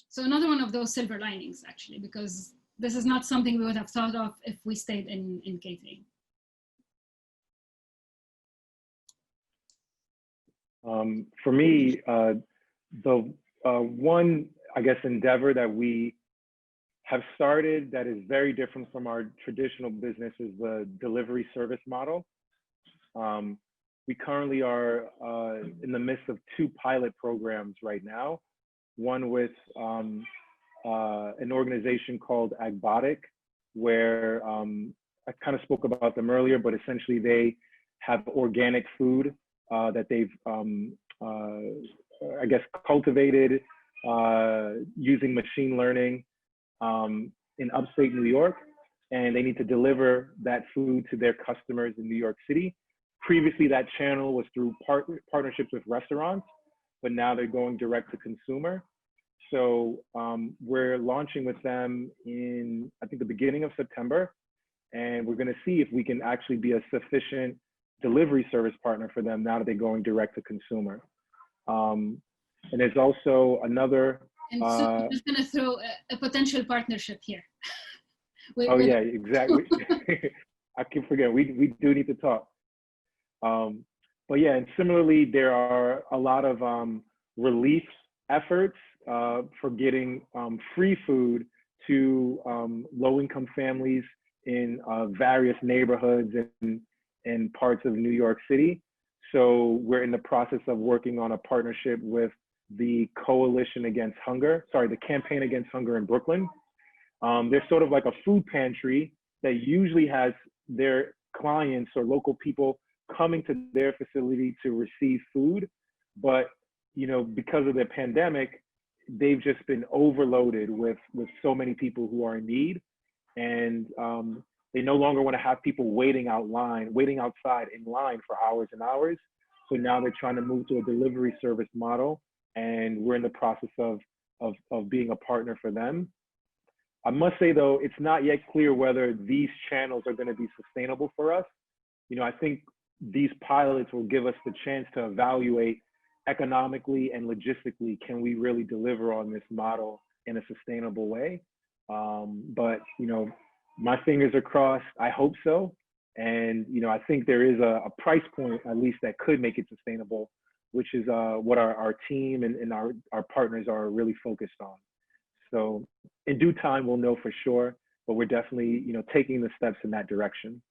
So another one of those silver linings, actually, because this is not something we would have thought of if we stayed in catering.
For me, the one, I guess, endeavor that we have started that is very different from our traditional business is the delivery service model. We currently are in the midst of 2 pilot programs right now. One with an organization called Agbotic, where I kind of spoke about them earlier, but essentially they have organic food that they've, I guess, cultivated using machine learning in upstate New York, and they need to deliver that food to their customers in New York City. Previously, that channel was through partnerships with restaurants, but now they're going direct to consumer. So we're launching with them in, I think, the beginning of September, and we're going to see if we can actually be a sufficient delivery service partner for them now that they're going direct to consumer. And there's also another.
And so I'm just going to throw a potential partnership here.
Oh yeah, exactly. I keep forgetting. We do need to talk. But yeah, and similarly, there are a lot of relief efforts for getting free food to low-income families in various neighborhoods and parts of New York City. So we're in the process of working on a partnership with the Coalition Against Hunger, sorry, the Campaign Against Hunger in Brooklyn. They're sort of like a food pantry that usually has their clients or local people coming to their facility to receive food. But, you know, because of the pandemic, they've just been overloaded with so many people who are in need. And they no longer want to have people waiting outside in line for hours and hours. So now they're trying to move to a delivery service model. And we're in the process of being a partner for them. I must say though, it's not yet clear whether these channels are going to be sustainable for us. You know, I think these pilots will give us the chance to evaluate economically and logistically, can we really deliver on this model in a sustainable way? But, you know, my fingers are crossed. I hope so. And, you know, I think there is a price point, at least, that could make it sustainable, which is what our team and our partners are really focused on. So in due time, we'll know for sure, but we're definitely, you know, taking the steps in that direction.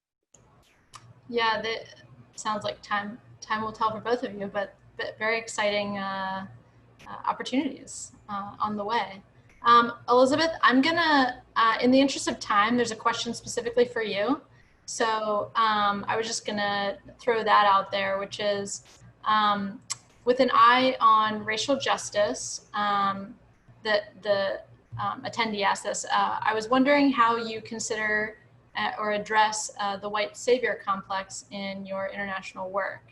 Yeah, that sounds like time will tell for both of you, but very exciting opportunities on the way. Elizabeth, I'm gonna, in the interest of time, there's a question specifically for you. So I was just gonna throw that out there, which is, with an eye on racial justice, the attendee asked this, I was wondering how you consider or address the white savior complex in your international work.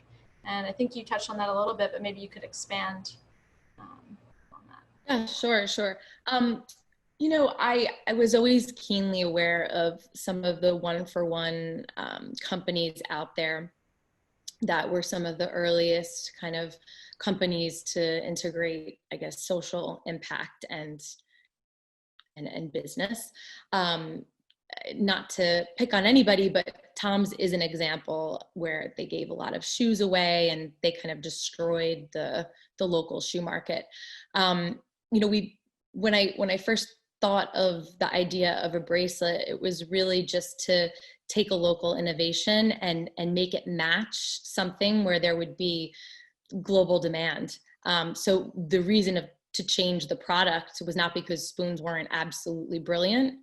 And I think you touched on that a little bit, but maybe you could expand on that.
Yeah, sure. You know, I was always keenly aware of some of the one-for-one companies out there that were some of the earliest kind of companies to integrate, I guess, social impact and business. Not to pick on anybody, but Tom's is an example where they gave a lot of shoes away and they kind of destroyed the local shoe market. You know, when I first thought of the idea of a bracelet, it was really just to take a local innovation and make it match something where there would be global demand. So the reason to change the product was not because spoons weren't absolutely brilliant.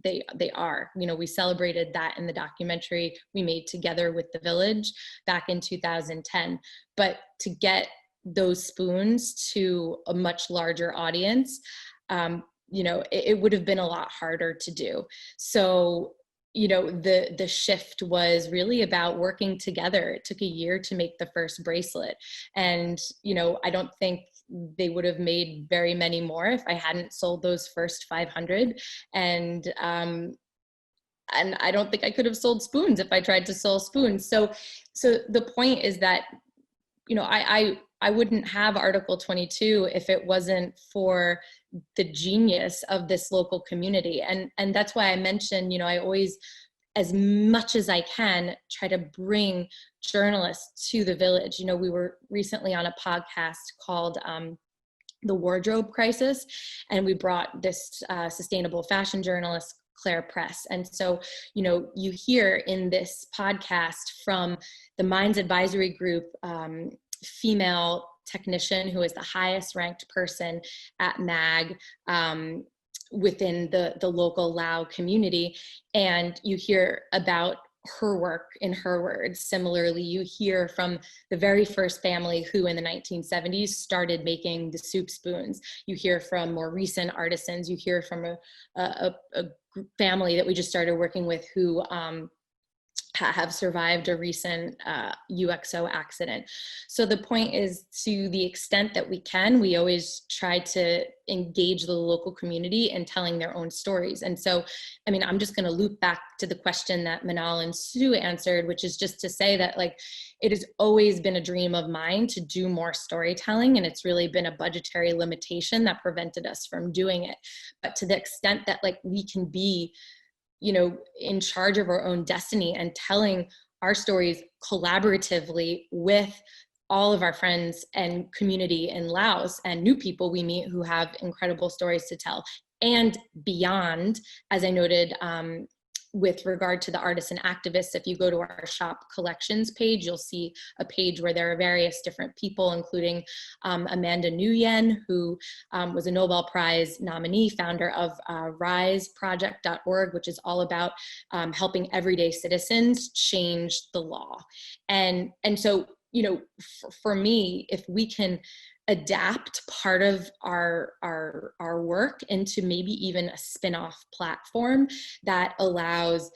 They are. You know, we celebrated that in the documentary we made together with the Village back in 2010. But to get those spoons to a much larger audience, you know, it would have been a lot harder to do. So, you know, the shift was really about working together. It took a year to make the first bracelet. And, you know, I don't think they would have made very many more if I hadn't sold those first 500. And I don't think I could have sold spoons if I tried to sell spoons. So the point is that, you know, I wouldn't have Article 22 if it wasn't for the genius of this local community. And that's why I mentioned, you know, I always, as much as I can, try to bring journalists to the Village. You know, we were recently on a podcast called The Wardrobe Crisis, and we brought this sustainable fashion journalist, Claire Press. And so, you know, you hear in this podcast from the Minds Advisory Group, female technician who is the highest ranked person at MAG within the local Lao community. And you hear about her work in her words. Similarly, you hear from the very first family who in the 1970s started making the soup spoons. You hear from more recent artisans. You hear from a family that we just started working with who have survived a recent UXO accident. So the point is, to the extent that we can, we always try to engage the local community in telling their own stories. And so, I mean, I'm just going to loop back to the question that Manal and Sue answered, which is just to say that, like, it has always been a dream of mine to do more storytelling, and it's really been a budgetary limitation that prevented us from doing it. But to the extent that, like, we can be in charge of our own destiny and telling our stories collaboratively with all of our friends and community in Laos and new people we meet who have incredible stories to tell. And beyond, as I noted, with regard to the artists and activists, if you go to our shop collections page, you'll see a page where there are various different people, including Amanda Nguyen, who was a Nobel Prize nominee, founder of riseproject.org, which is all about helping everyday citizens change the law. And so, for me, if we can adapt part of our work into maybe even a spin-off platform that allows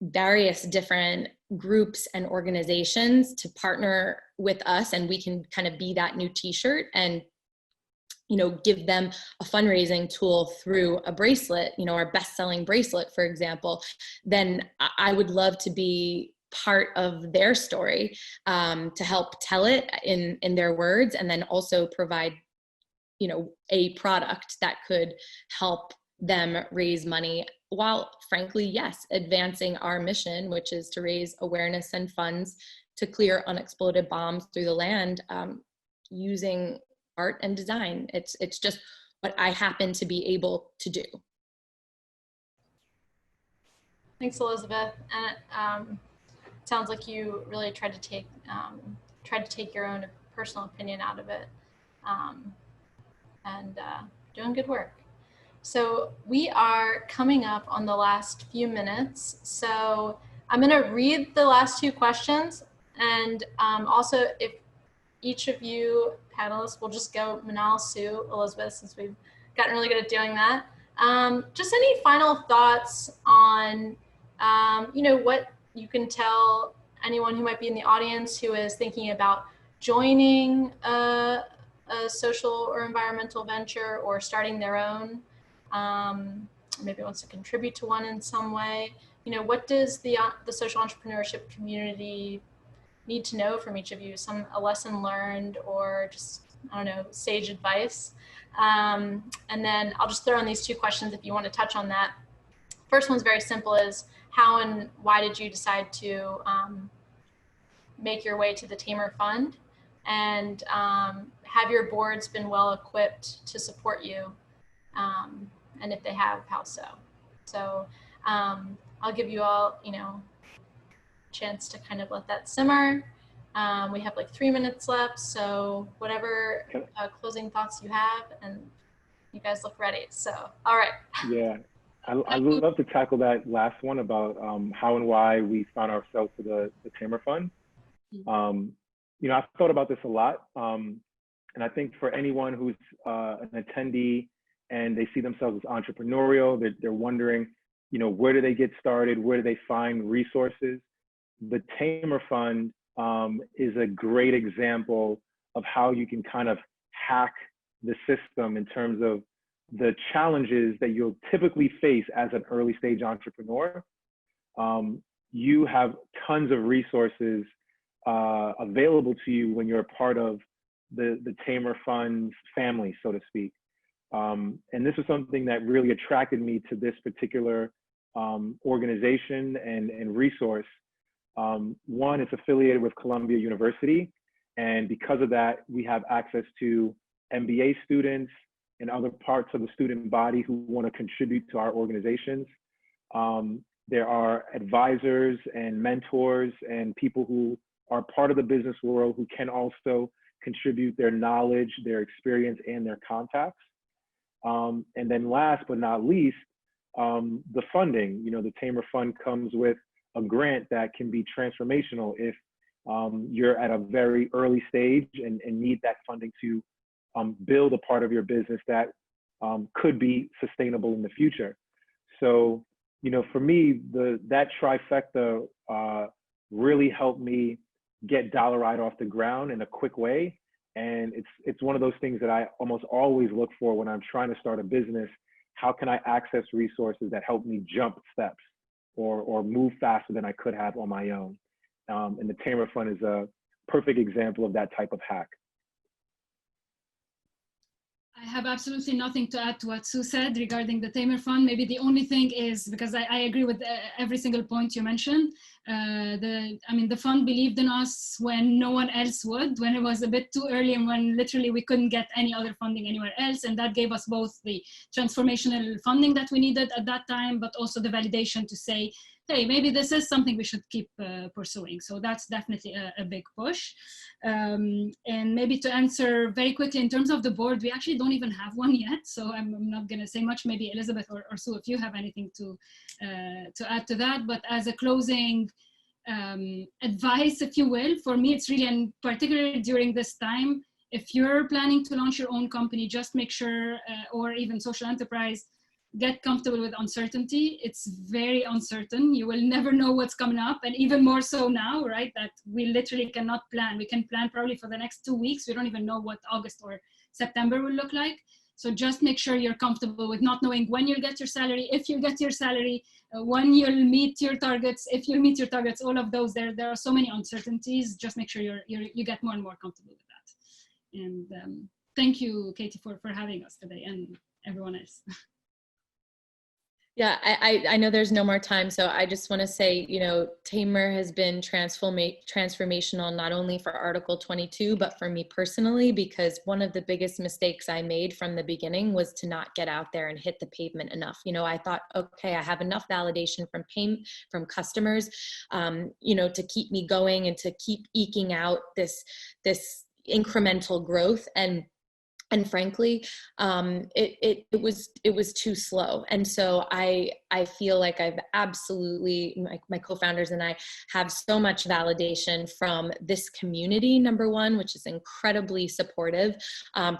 various different groups and organizations to partner with us, and we can kind of be that new t-shirt and give them a fundraising tool through a bracelet, our best-selling bracelet, for example, then I would love to be part of their story, to help tell it in their words, and then also provide, a product that could help them raise money while, frankly, yes, advancing our mission, which is to raise awareness and funds to clear unexploded bombs through the land, using art and design. It's just what I happen to be able to do.
Thanks, Elizabeth. And sounds like you really tried to take your own personal opinion out of it, and doing good work. So we are coming up on the last few minutes. So I'm going to read the last two questions, and also if each of you panelists will just go Manal, Sue, Elizabeth, since we've gotten really good at doing that. Just any final thoughts on what you can tell anyone who might be in the audience who is thinking about joining a social or environmental venture or starting their own, maybe wants to contribute to one in some way. What does the social entrepreneurship community need to know from each of you? A lesson learned, or just, I don't know, sage advice? And then I'll just throw in these two questions if you want to touch on that. First one's very simple, is how and why did you decide to make your way to the Tamer Fund? And have your boards been well equipped to support you? And if they have, how so? So I'll give you all, chance to kind of let that simmer. We have like 3 minutes left, so whatever closing thoughts you have, and you guys look ready. So, all right.
Yeah. I'd love to tackle that last one about how and why we found ourselves to the Tamer Fund. I've thought about this a lot, and I think for anyone who's an attendee and they see themselves as entrepreneurial, they're wondering, where do they get started? Where do they find resources? The Tamer Fund is a great example of how you can kind of hack the system in terms of the challenges that you'll typically face as an early stage entrepreneur. You have tons of resources available to you when you're a part of the Tamer Fund's family, so to speak. And this is something that really attracted me to this particular organization and resource. One, it's affiliated with Columbia University, and because of that, we have access to MBA students and other parts of the student body who want to contribute to our organizations. There are advisors and mentors and people who are part of the business world who can also contribute their knowledge, their experience, and their contacts. And then last but not least, the funding. The Tamer Fund comes with a grant that can be transformational if you're at a very early stage and need that funding to build a part of your business that could be sustainable in the future. So, for me, that trifecta really helped me get Dollaride off the ground in a quick way. And it's one of those things that I almost always look for when I'm trying to start a business. How can I access resources that help me jump steps or move faster than I could have on my own? And the Tamer Fund is a perfect example of that type of hack.
I have absolutely nothing to add to what Sue said regarding the Tamer Fund. Maybe the only thing is, because I agree with every single point you mentioned, the fund believed in us when no one else would, when it was a bit too early and when literally we couldn't get any other funding anywhere else. And that gave us both the transformational funding that we needed at that time, but also the validation to say, hey, maybe this is something we should keep pursuing. So that's definitely a big push. And maybe to answer very quickly in terms of the board, we actually don't even have one yet. So I'm not going to say much. Maybe Elizabeth or Sue, if you have anything to add to that. But as a closing advice, if you will, for me, it's really, and particularly during this time, if you're planning to launch your own company, just make sure, or even social enterprise, get comfortable with uncertainty. It's very uncertain. You will never know what's coming up. And even more so now, right? That we literally cannot plan. We can plan probably for the next 2 weeks. We don't even know what August or September will look like. So just make sure you're comfortable with not knowing when you'll get your salary, if you'll get your salary, when you'll meet your targets, if you'll meet your targets, all of those. There are so many uncertainties. Just make sure you get more and more comfortable with that. And thank you, Katie, for having us today, and everyone else.
Yeah, I know there's no more time, so I just want to say, you know, Tamer has been transformational not only for Article 22, but for me personally, because one of the biggest mistakes I made from the beginning was to not get out there and hit the pavement enough. You know, I thought, okay, I have enough validation from customers, you know, to keep me going and to keep eking out this incremental growth. And frankly, it was too slow. And so I feel like I've absolutely, my co-founders and I have so much validation from this community, number one, which is incredibly supportive,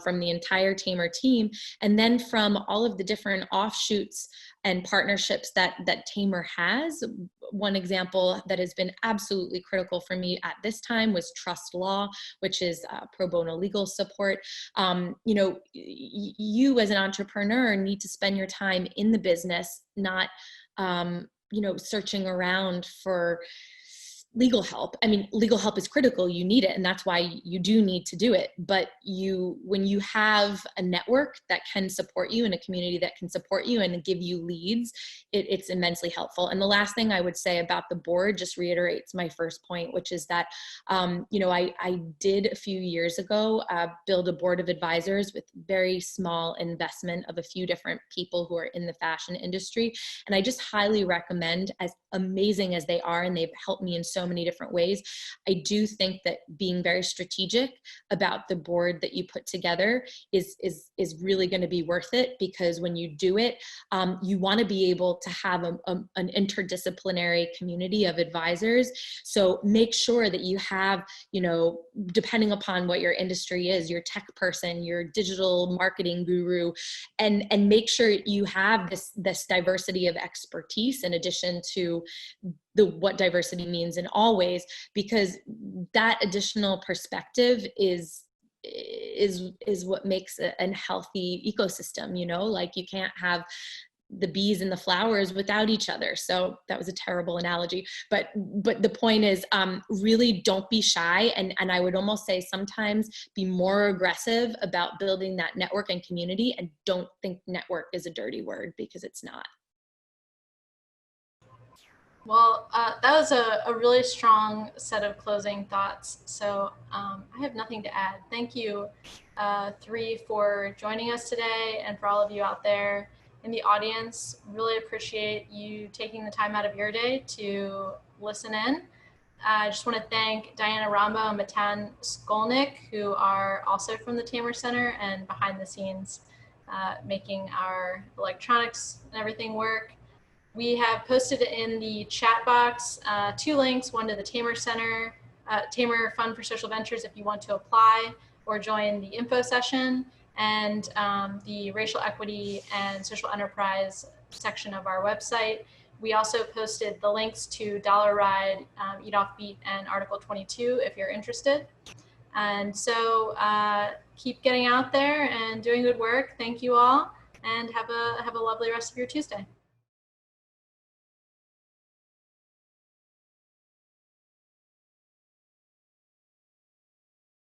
from the entire Tamer team. And then from all of the different offshoots and partnerships that Tamer has. One example that has been absolutely critical for me at this time was Trust Law, which is pro bono legal support. You know, you as an entrepreneur need to spend your time in the business, not, you know, searching around for legal help. I mean, legal help is critical. You need it. And that's why you do need to do it. But when you have a network that can support you and a community that can support you and give you leads, it's immensely helpful. And the last thing I would say about the board just reiterates my first point, which is that, you know, I did a few years ago build a board of advisors with very small investment of a few different people who are in the fashion industry. And I just highly recommend, as amazing as they are, and they've helped me in so many different ways, I do think that being very strategic about the board that you put together is really going to be worth it, because when you do it, you want to be able to have an interdisciplinary community of advisors. So make sure that you have, you know, depending upon what your industry is, your tech person, your digital marketing guru, and make sure you have this diversity of expertise in addition to what diversity means in all ways, because that additional perspective is what makes a healthy ecosystem. You know, like you can't have the bees and the flowers without each other. So that was a terrible analogy, but the point is, really don't be shy. And I would almost say sometimes be more aggressive about building that network and community, and don't think network is a dirty word, because it's not.
Well, that was a really strong set of closing thoughts. So I have nothing to add. Thank you, three, for joining us today, and for all of you out there in the audience. Really appreciate you taking the time out of your day to listen in. I just want to thank Diana Rambo and Matan Skolnick, who are also from the Tamer Center and behind the scenes making our electronics and everything work. We have posted in the chat box 2 links, one to the Tamer Center, Tamer Fund for Social Ventures if you want to apply or join the info session, and the racial equity and social enterprise section of our website. We also posted the links to Dollaride, Eat Offbeat, and Article 22 if you're interested. And so keep getting out there and doing good work. Thank you all, and have a lovely rest of your Tuesday.